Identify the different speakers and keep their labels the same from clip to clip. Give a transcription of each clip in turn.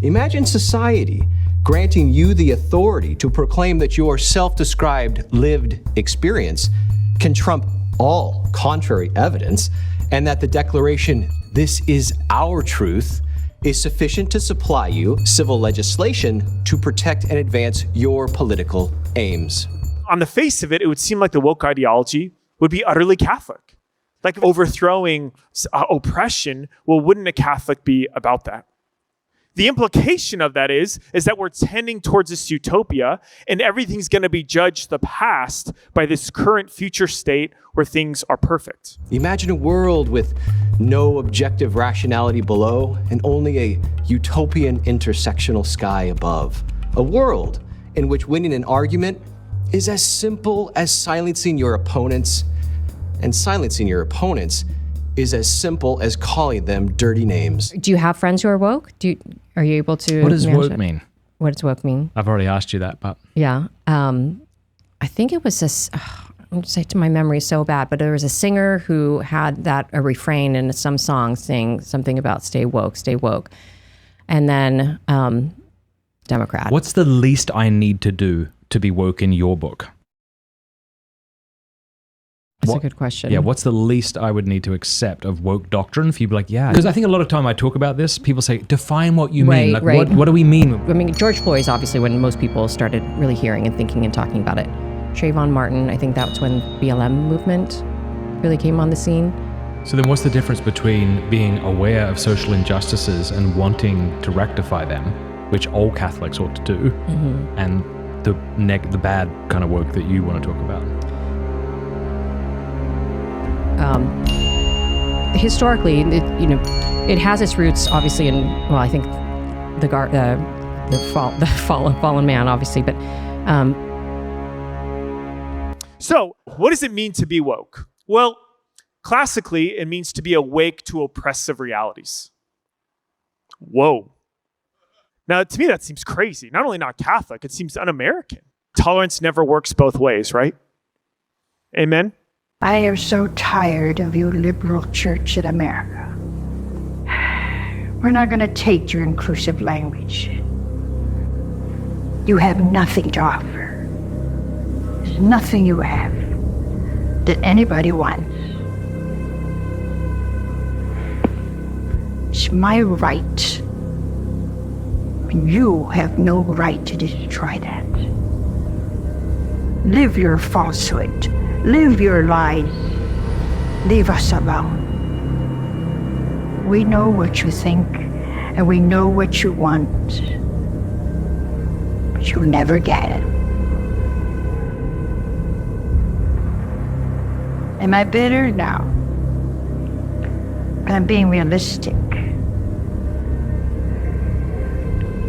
Speaker 1: Imagine society granting you the authority to proclaim that your self-described lived experience can trump all contrary evidence, and that the declaration, "This is our truth," is sufficient to supply you civil legislation to protect and advance your political aims.
Speaker 2: On the face of it, it would seem like the woke ideology would be utterly Catholic. Like overthrowing oppression, well, wouldn't a Catholic be about that? The implication of that is that we're tending towards this utopia, and everything's going to be judged the past by this current future state where things are perfect.
Speaker 1: Imagine a world with no objective rationality below and only a utopian intersectional sky above. A world in which winning an argument is as simple as silencing your opponents, and silencing your opponents is as simple as calling them dirty names.
Speaker 3: Do you have friends who are woke? Are you able to?
Speaker 4: What does woke mean?
Speaker 3: What does woke mean?
Speaker 4: I've already asked you that, but
Speaker 3: yeah, I think it was this. I'm just saying, my memory is so bad, but there was a singer who had a refrain in some song saying something about "stay woke, and then Democrat.
Speaker 4: What's the least I need to do to be woke in your book?
Speaker 3: That's a good question.
Speaker 4: Yeah, what's the least I would need to accept of woke doctrine for you to be like, yeah? Because I think a lot of time I talk about this, people say, define what you mean. Like,
Speaker 3: right.
Speaker 4: What do we mean?
Speaker 3: I mean, George Floyd is obviously when most people started really hearing and thinking and talking about it. Trayvon Martin, I think that's when BLM movement really came on the scene.
Speaker 4: So then what's the difference between being aware of social injustices and wanting to rectify them, which all Catholics ought to do, and the bad kind of work that you want to talk about?
Speaker 3: Historically, it has its roots obviously in, well, I think the fallen man, obviously, but.
Speaker 2: So, what does it mean to be woke? Well, classically, it means to be awake to oppressive realities. Whoa. Now, to me, that seems crazy. Not only not Catholic, it seems un-American. Tolerance never works both ways, right? Amen?
Speaker 5: I am so tired of your liberal church in America. We're not going to take your inclusive language. You have nothing to offer. There's nothing you have that anybody wants. It's my right. You have no right to destroy that. Live your falsehood. Live your lies. Leave us alone. We know what you think, and we know what you want, but you'll never get it. Am I bitter? No. But I'm being realistic.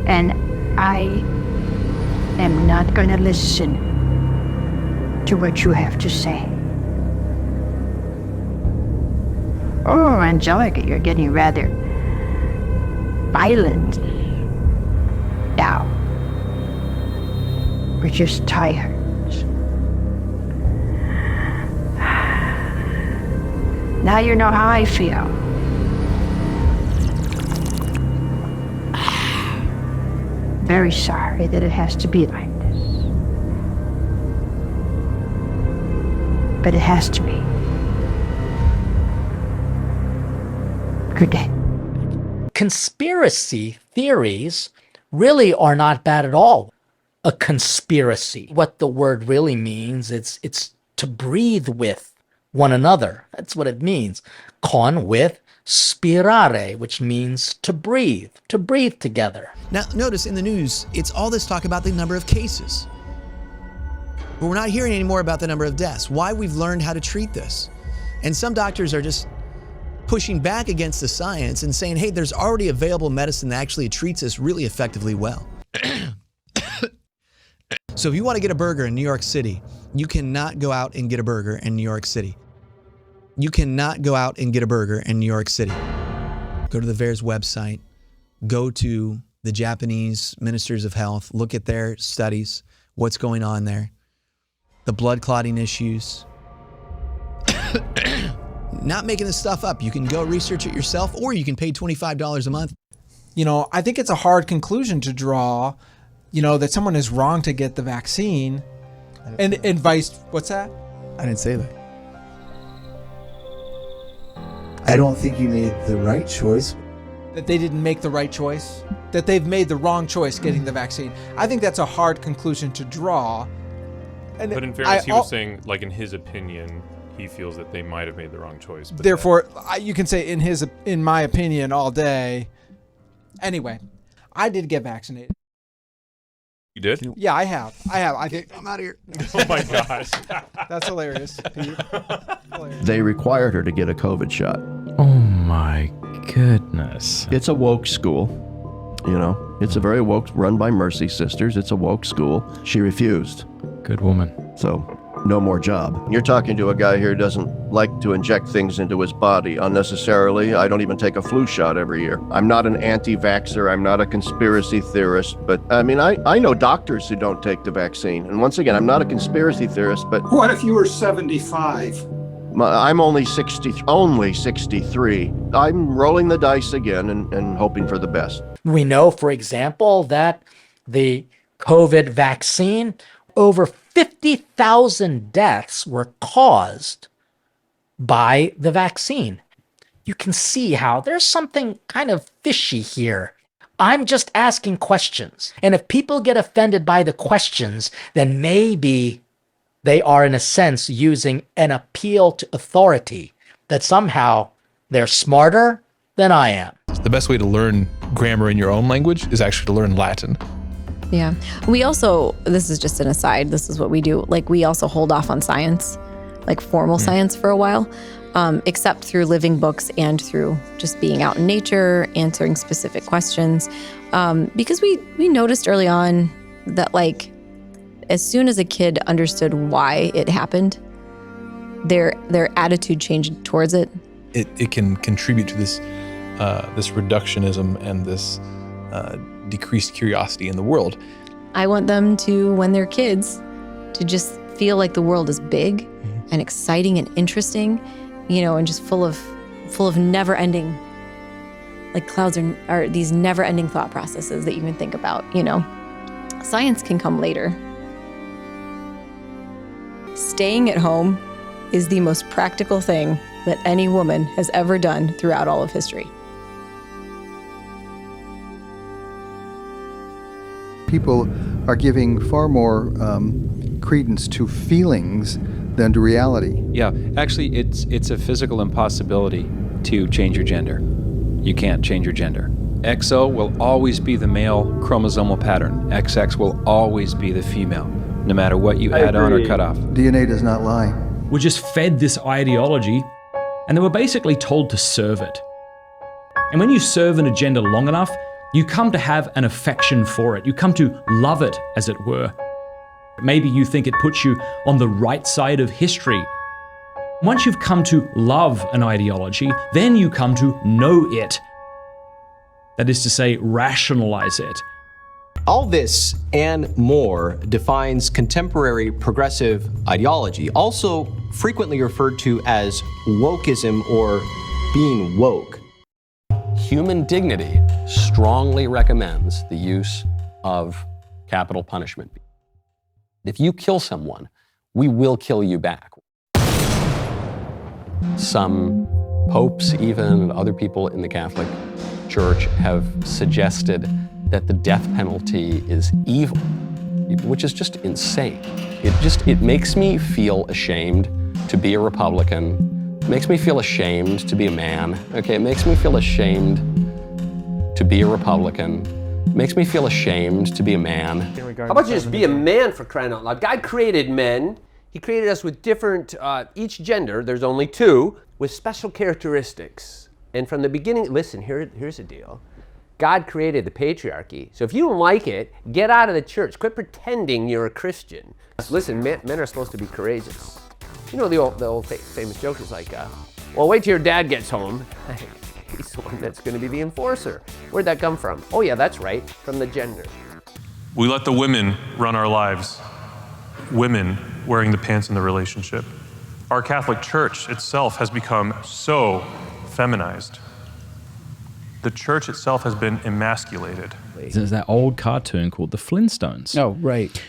Speaker 5: And I am not going to listen to what you have to say. Oh, Angelica, you're getting rather violent now. We're just tired. Now you know how I feel. Very sorry that it has to be like this. But it has to be. Good day.
Speaker 6: Conspiracy theories really are not bad at all. A conspiracy, what the word really means, it's to breathe with one another. That's what it means. Con with spirare, which means to breathe together.
Speaker 7: Now, notice in the news, it's all this talk about the number of cases. But we're not hearing any more about the number of deaths, why we've learned how to treat this. And some doctors are just pushing back against the science and saying, hey, there's already available medicine that actually treats this really effectively well. So if you want to get a burger in New York City, you cannot go out and get a burger in New York City. You cannot go out and get a burger in New York City. Go to the VAERS website, go to the Japanese Ministers of Health, look at their studies, what's going on there, the blood clotting issues. Not making this stuff up. You can go research it yourself, or you can pay $25 a month
Speaker 8: I think it's a hard conclusion to draw, that someone is wrong to get the vaccine and vice. What's that?
Speaker 9: I didn't say that. I don't think you made the right choice.
Speaker 8: That they didn't make the right choice? That they've made the wrong choice getting the vaccine? I think that's a hard conclusion to draw. And
Speaker 10: but in fairness, he was saying, like, in his opinion, he feels that they might have made the wrong choice. But
Speaker 8: therefore, you can say in my opinion all day. Anyway, I did get vaccinated.
Speaker 10: You did?
Speaker 8: Yeah, I have. I think
Speaker 9: I'm out of here.
Speaker 10: Oh my gosh.
Speaker 8: That's hilarious, Pete. Hilarious.
Speaker 11: They required her to get a COVID shot.
Speaker 4: Oh my goodness.
Speaker 11: It's a woke school, It's a very woke, run by Mercy Sisters. It's a woke school. She refused.
Speaker 4: Good woman.
Speaker 11: So, no more job. You're talking to a guy here who doesn't like to inject things into his body unnecessarily. I don't even take a flu shot every year. I'm not an anti-vaxxer. I'm not a conspiracy theorist. But, I know doctors who don't take the vaccine. And once again, I'm not a conspiracy theorist, but...
Speaker 12: What if you were 75?
Speaker 11: I'm only 63. I'm rolling the dice again and hoping for the best.
Speaker 6: We know, for example, that the COVID vaccine, over 50,000 deaths were caused by the vaccine. You can see how there's something kind of fishy here. I'm just asking questions. And if people get offended by the questions, then maybe they are, in a sense, using an appeal to authority, that somehow they're smarter than I am.
Speaker 13: The best way to learn grammar in your own language is actually to learn Latin.
Speaker 14: Yeah. We also, this is just an aside, this is what we do. Like, we also hold off on science, like formal science for a while, except through living books and through just being out in nature, answering specific questions. Because we noticed early on that, like, as soon as a kid understood why it happened, their attitude changed towards it.
Speaker 13: It can contribute to this reductionism and this decreased curiosity in the world.
Speaker 14: I want them to, when they're kids, to just feel like the world is big and exciting and interesting, and just full of never-ending, like clouds are these never-ending thought processes that you can think about. Science can come later. Staying at home is the most practical thing that any woman has ever done throughout all of history.
Speaker 15: People are giving far more credence to feelings than to reality.
Speaker 16: Yeah, actually, it's a physical impossibility to change your gender. You can't change your gender. XO will always be the male chromosomal pattern. XX will always be the female, no matter what you add on or cut off.
Speaker 15: DNA does not lie.
Speaker 4: We're just fed this ideology, and they were basically told to serve it. And when you serve an agenda long enough, you come to have an affection for it. You come to love it, as it were. Maybe you think it puts you on the right side of history. Once you've come to love an ideology, then you come to know it. That is to say, rationalize it.
Speaker 1: All this and more defines contemporary progressive ideology, also frequently referred to as wokeism or being woke.
Speaker 17: Human dignity strongly recommends the use of capital punishment. If you kill someone, we will kill you back. Some popes, even other people in the Catholic Church, have suggested that the death penalty is evil, which is just insane. It makes me feel ashamed to be a Republican. It makes me feel ashamed to be a man. Okay, it makes me feel ashamed to be a Republican. It makes me feel ashamed to be a man.
Speaker 18: How about you just be a man, for crying out loud? God created men. He created us with different, each gender, there's only two, with special characteristics. And from the beginning, listen, here's the deal. God created the patriarchy. So if you don't like it, get out of the church. Quit pretending you're a Christian. Listen, men are supposed to be courageous. You know the old famous joke is like, well, wait till your dad gets home. He's the one that's going to be the enforcer. Where'd that come from? Oh yeah, that's right, from the gender.
Speaker 10: We let the women run our lives. Women wearing the pants in the relationship. Our Catholic Church itself has become so feminized. The church itself has been emasculated.
Speaker 4: There's that old cartoon called The Flintstones.
Speaker 6: Oh, right.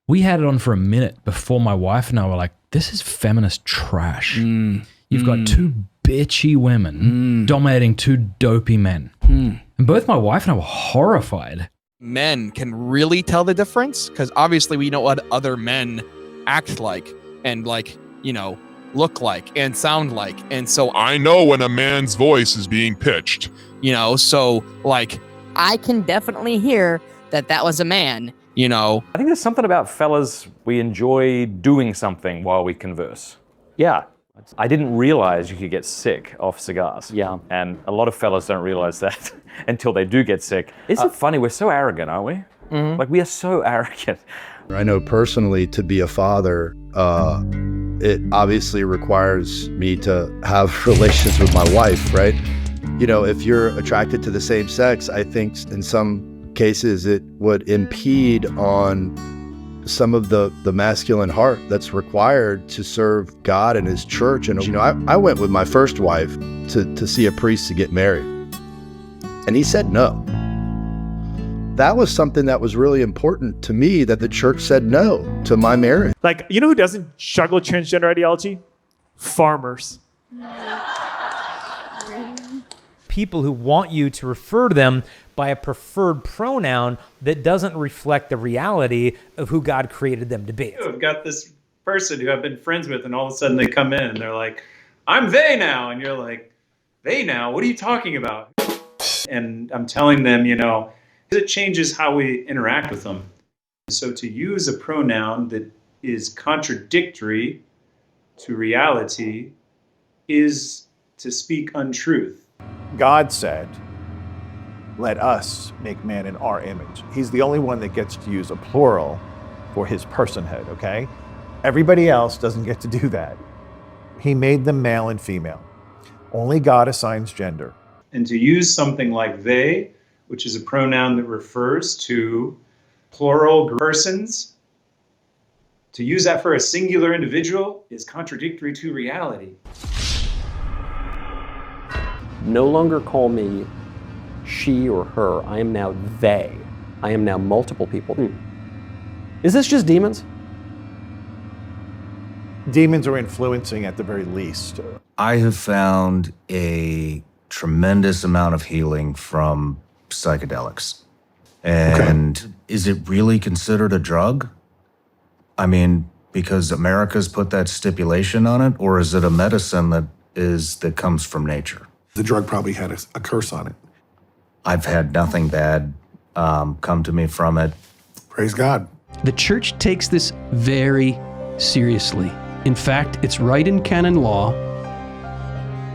Speaker 4: We had it on for a minute before my wife and I were like, this is feminist trash. You've got two bitchy women dominating two dopey men. And both my wife and I were horrified.
Speaker 19: Men can really tell the difference because obviously we know what other men act like and like, you know, look like and sound like. And so
Speaker 20: I know when a man's voice is being pitched.
Speaker 19: You know, so like I can definitely hear that was a man, you know.
Speaker 21: I think there's something about fellas, we enjoy doing something while we converse. Yeah. I didn't realize you could get sick off cigars. Yeah. And a lot of fellas don't realize that until they do get sick. Isn't it funny? We're so arrogant, aren't we? Like, we are so arrogant.
Speaker 22: I know personally to be a father, it obviously requires me to have relations with my wife, right? You know, if you're attracted to the same sex, I think in some cases it would impede on some of the masculine heart that's required to serve God and his church. And, you know, I went with my first wife to see a priest to get married. And he said no. That was something that was really important to me, that the church said no to my marriage.
Speaker 2: Like, you know who doesn't struggle with transgender ideology? Farmers.
Speaker 23: People who want you to refer to them by a preferred pronoun that doesn't reflect the reality of who God created them to be.
Speaker 24: I've got this person who I've been friends with, and all of a sudden they come in and they're like, I'm they now. And you're like, they now? What are you talking about? And I'm telling them, you know, it changes how we interact with them. So to use a pronoun that is contradictory to reality is to speak untruth.
Speaker 25: God said, let us make man in our image. He's the only one that gets to use a plural for his personhood, okay? Everybody else doesn't get to do that. He made them male and female. Only God assigns gender.
Speaker 24: And to use something like they, which is a pronoun that refers to plural persons, to use that for a singular individual is contradictory to reality.
Speaker 17: No longer call me she or her. I am now they. I am now multiple people. Is this just demons?
Speaker 25: Demons are influencing at the very least.
Speaker 26: I have found a tremendous amount of healing from psychedelics. And is it really considered a drug? I mean, because America's put that stipulation on it, or is it a medicine that comes from nature?
Speaker 20: The drug probably had a curse on it.
Speaker 26: I've had nothing bad come to me from it.
Speaker 20: Praise God.
Speaker 27: The church takes this very seriously. In fact, it's right in canon law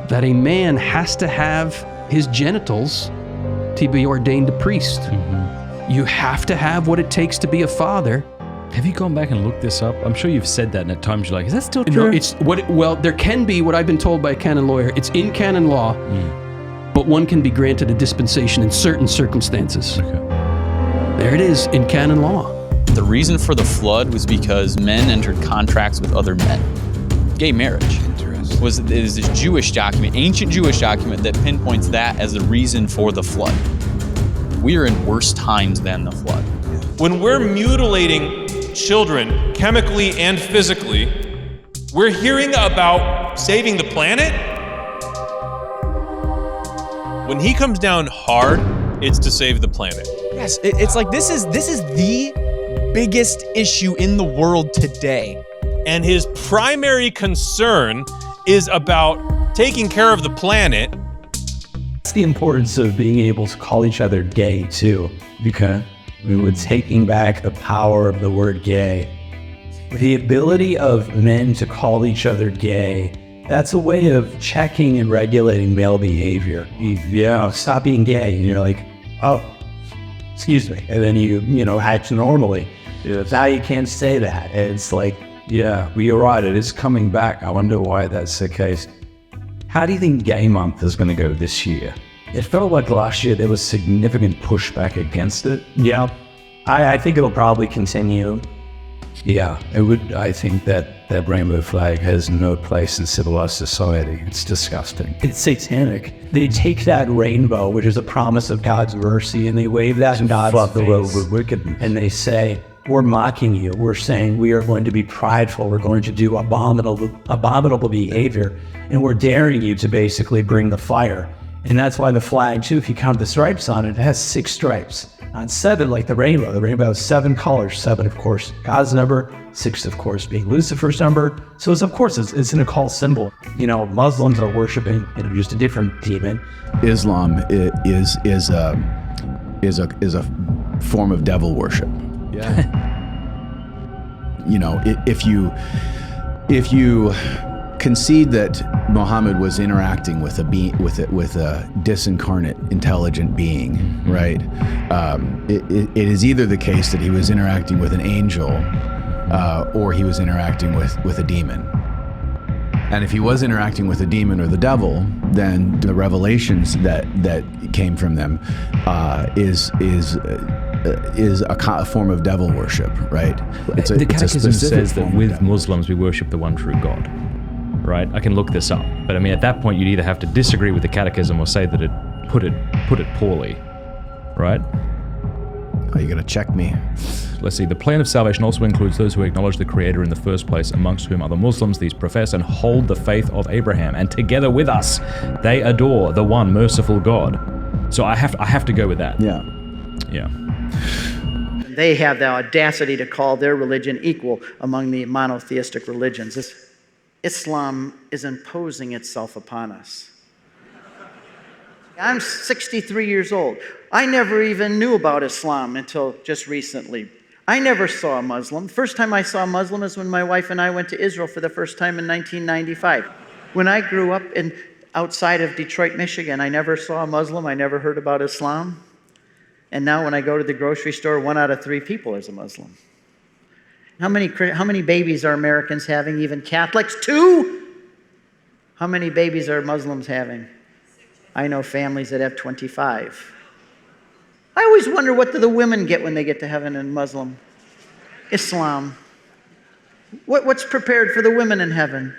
Speaker 27: that a man has to have his genitals to be ordained a priest. You have to have what it takes to be a father.
Speaker 4: Have you gone back and looked this up? I'm sure you've said that, and at times you're like, is that still true?
Speaker 27: No, well, there can be what I've been told by a canon lawyer. It's in canon law, but one can be granted a dispensation in certain circumstances. There it is, in canon law.
Speaker 28: The reason for the flood was because men entered contracts with other men. Gay marriage is this Jewish document, ancient Jewish document that pinpoints that as the reason for the flood. We are in worse times than the flood.
Speaker 10: When we're mutilating children chemically and physically, we're hearing about saving the planet? When he comes down hard, it's to save the planet.
Speaker 29: Yes, it's like this is the biggest issue in the world today.
Speaker 10: And his primary concern is about taking care of the planet.
Speaker 30: It's the importance of being able to call each other gay too, because we were taking back the power of the word gay. The ability of men to call each other gay, that's a way of checking and regulating male behavior. Stop being gay. And you're like, oh, excuse me. And then you act normally. Now you can't say that. And it's like, yeah, well, you're right. It is coming back. I wonder why that's the case. How do you think Gay Month is going to go this year? It felt like last year there was significant pushback against it. Yeah, I think it'll probably continue. Yeah, it would. I think that that rainbow flag has no place in civilized society. It's disgusting. It's satanic. They take that rainbow, which is a promise of God's mercy, and they wave that in God's face. And they say, we're mocking you. We're saying we are going to be prideful. We're going to do abominable behavior. And we're daring you to basically bring the fire. And that's why the flag, too, if you count the stripes on it, it has 6 stripes. Not 7 like the rainbow. The rainbow has 7 colors. 7, of course, God's number. 6, of course, being Lucifer's number. So it's, of course, it's an occult symbol. You know, Muslims are worshiping, just a different demon.
Speaker 3: Islam is a form of devil worship. Yeah. You know, if you concede that Muhammad was interacting with a disincarnate, intelligent being, right? It is either the case that he was interacting with an angel, or he was interacting with a demon. And if he was interacting with a demon or the devil, then the revelations that came from them is a form of devil worship, right?
Speaker 4: The Catechism says that with Muslims we worship the one true God, right? I can look this up, but I mean, at that point you'd either have to disagree with the Catechism or say that it put it poorly, right?
Speaker 3: Are you gonna check me?
Speaker 4: Let's see. The plan of salvation also includes those who acknowledge the Creator in the first place, amongst whom are the Muslims. These profess and hold the faith of Abraham, and together with us, they adore the one merciful God. So I have to go with that.
Speaker 3: Yeah.
Speaker 4: Yeah.
Speaker 5: They have the audacity to call their religion equal among the monotheistic religions. Islam is imposing itself upon us. I'm 63 years old. I never even knew about Islam until just recently. I never saw a Muslim. First time I saw a Muslim is when my wife and I went to Israel for the first time in 1995. When I grew up outside of Detroit, Michigan, I never saw a Muslim. I never heard about Islam. And now when I go to the grocery store, 1 out of 3 people is a Muslim. How many babies are Americans having, even Catholics? 2? How many babies are Muslims having? I know families that have 25. I always wonder, what do the women get when they get to heaven in Muslim? Islam. What's prepared for the women in heaven?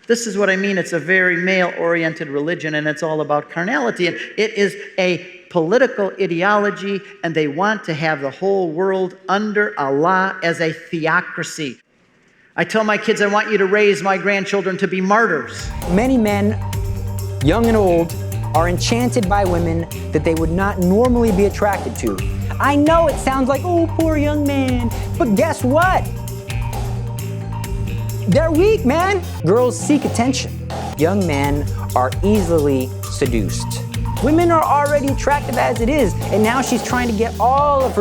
Speaker 5: This is what I mean. It's a very male-oriented religion, and it's all about carnality. And it is a political ideology, and they want to have the whole world under Allah as a theocracy. I tell my kids I want you to raise my grandchildren to be martyrs.
Speaker 7: Many men, young and old, are enchanted by women that they would not normally be attracted to. I know it sounds like, oh, poor young man, but guess what? They're weak, man. Girls seek attention. Young men are easily seduced. Women are already attractive as it is, and now she's trying to get all of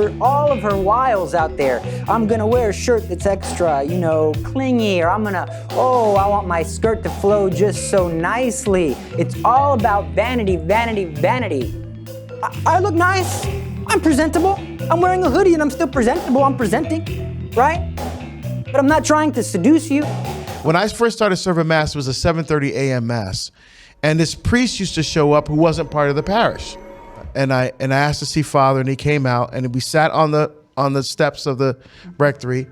Speaker 7: her wiles out there. I'm gonna wear a shirt that's extra, clingy, or I want my skirt to flow just so nicely. It's all about vanity, vanity, vanity. I look nice. I'm presentable. I'm wearing a hoodie and I'm still presentable. I'm presenting, right? But I'm not trying to seduce you.
Speaker 8: When I first started serving Mass, it was a 7:30 a.m. Mass. And this priest used to show up who wasn't part of the parish. And I asked to see Father, and he came out, and we sat on the steps of the rectory,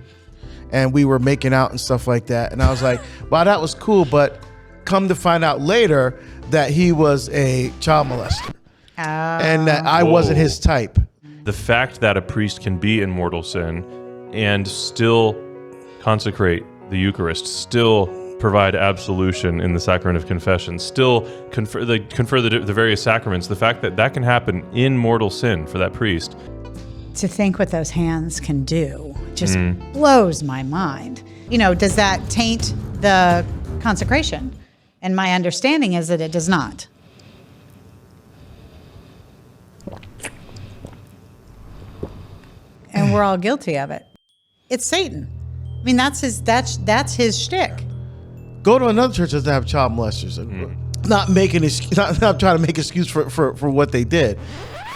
Speaker 8: and we were making out and stuff like that. And I was like, wow, that was cool, but come to find out later that he was a child molester. And that I wasn't his type.
Speaker 9: The fact that a priest can be in mortal sin and still consecrate the Eucharist, still provide absolution in the sacrament of confession, still confer the various sacraments, the fact that that can happen in mortal sin for that priest.
Speaker 11: To think what those hands can do just blows my mind. Does that taint the consecration? And my understanding is that it does not. And we're all guilty of it. It's Satan. I mean, that's his shtick.
Speaker 8: Go to another church that doesn't have child molesters. Not trying to make excuse for what they did.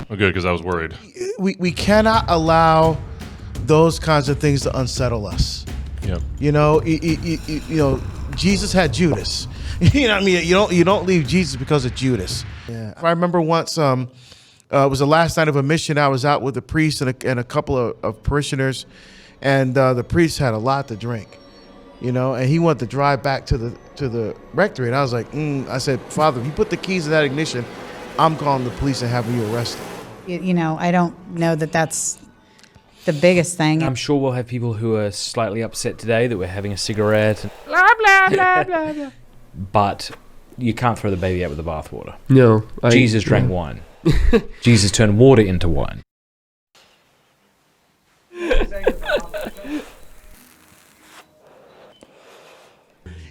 Speaker 9: Oh, good, because I was worried.
Speaker 8: We cannot allow those kinds of things to unsettle us.
Speaker 9: Yep.
Speaker 8: Jesus had Judas. You know what I mean? You don't leave Jesus because of Judas. Yeah. I remember once, it was the last night of a mission. I was out with a priest and a couple of parishioners, and the priest had a lot to drink, and he wanted to drive back to the rectory, and I was like, I said, Father, if you put the keys to that ignition, I'm calling the police and having you arrested.
Speaker 11: I don't know that that's the biggest thing.
Speaker 4: I'm sure we'll have people who are slightly upset today that we're having a cigarette. And
Speaker 11: Blah, blah, blah, blah, blah.
Speaker 4: but you can't throw the baby out with the bathwater.
Speaker 27: No.
Speaker 4: Jesus drank wine. Jesus turned water into wine.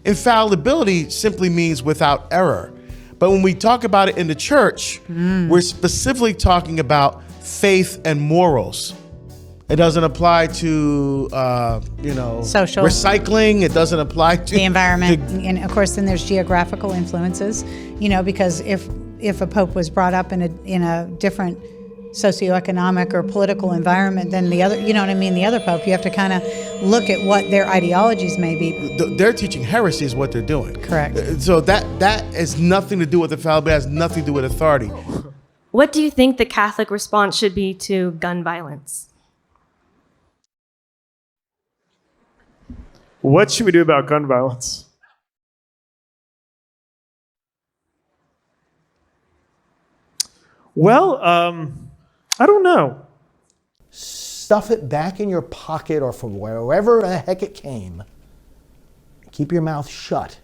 Speaker 8: Infallibility simply means without error. But when we talk about it in the church, we're specifically talking about faith and morals. It doesn't apply to,
Speaker 11: social
Speaker 8: recycling. It doesn't apply to
Speaker 11: the environment. And of course, then there's geographical influences, because if a pope was brought up in a different socioeconomic or political environment than the other, the other pope, you have to kind of look at what their ideologies may be.
Speaker 8: They're teaching heresy is what they're doing.
Speaker 11: Correct.
Speaker 8: So that has nothing to do with infallibility, has nothing to do with authority.
Speaker 1: What do you think the Catholic response should be to gun violence?
Speaker 2: What should we do about gun violence? Well, I don't know.
Speaker 6: Stuff it back in your pocket or from wherever the heck it came. Keep your mouth shut